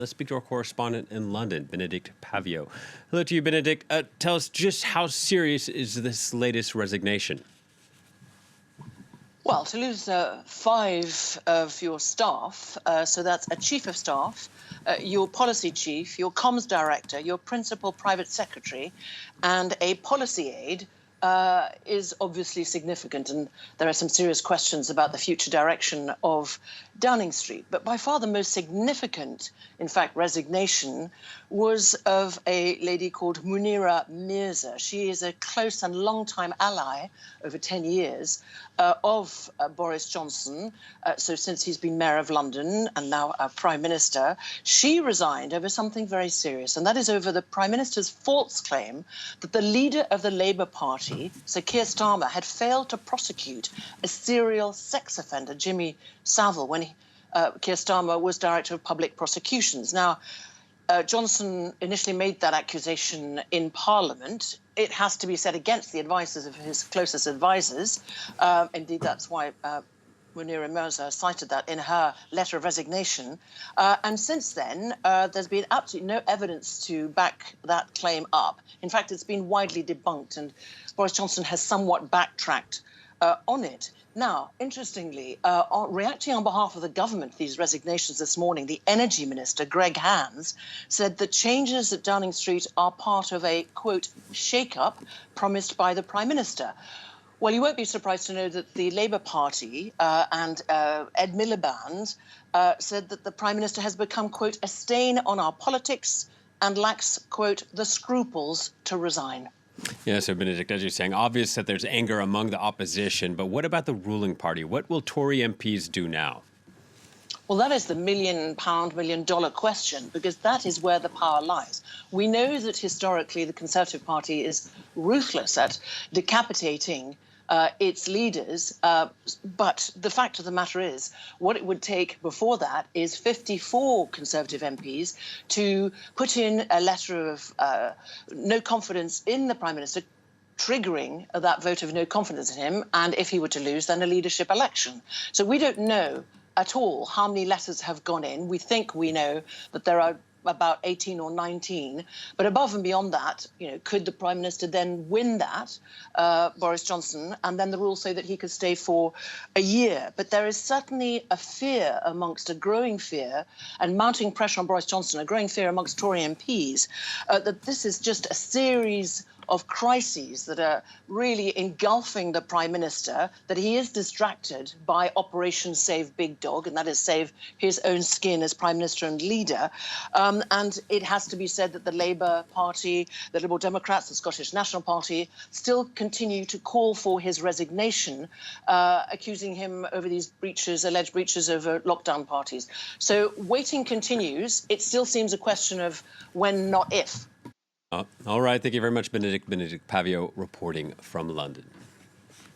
Let's speak to our correspondent in London, Bénédicte Paviot. Hello to you, Bénédicte. Tell us just how serious is this latest resignation? Well, to lose 5 of your staff, so that's a chief of staff, your policy chief, your comms director, your principal private secretary, and a policy aide, is obviously significant, and there are some serious questions about the future direction of Downing Street. But by far the most significant, in fact, resignation was of a lady called Munira Mirza. She is a close and long-time ally, over 10 years, of Boris Johnson. So since he's been mayor of London and now prime minister, she resigned over something very serious, and that is over the prime minister's false claim that the leader of the Labour Party, Sir Keir Starmer, had failed to prosecute a serial sex offender, Jimmy Savile, when Keir Starmer was Director of Public Prosecutions. Now, Johnson initially made that accusation in Parliament. It has to be said against the advices of his closest advisers. Indeed, that's why Munira Mirza cited that in her letter of resignation. And since then, there's been absolutely no evidence to back that claim up. In fact, it's been widely debunked, and Boris Johnson has somewhat backtracked on it. Now, interestingly, reacting on behalf of the government to these resignations this morning, the Energy Minister, Greg Hands, said the changes at Downing Street are part of a, quote, shake-up promised by the Prime Minister. Well, you won't be surprised to know that the Labour Party and Ed Miliband said that the Prime Minister has become, quote, a stain on our politics and lacks, quote, the scruples to resign. Yeah, so Bénédicte, as you're saying, obvious that there's anger among the opposition, but what about the ruling party? What will Tory MPs do now? Well, that is the £1 million question, because that is where the power lies. We know that historically the Conservative Party is ruthless at decapitating its leaders, but the fact of the matter is what it would take before that is 54 Conservative MPs to put in a letter of no confidence in the Prime Minister, triggering that vote of no confidence in him, and if he were to lose, then a leadership election. So we don't know at all how many letters have gone in. We think we know that there are about 18 or 19. But above and beyond that, could the Prime Minister then win that, Boris Johnson, and then the rules say that he could stay for a year? But there is certainly a fear a growing fear and mounting pressure on Boris Johnson, a growing fear amongst Tory MPs, that this is just a series of crises that are really engulfing the Prime Minister, that he is distracted by Operation Save Big Dog, and that is save his own skin as Prime Minister and leader. And it has to be said that the Labour Party, the Liberal Democrats, the Scottish National Party still continue to call for his resignation, accusing him over these alleged breaches of lockdown parties. So waiting continues. It still seems a question of when, not if. All right. Thank you very much, Bénédicte Paviot, reporting from London.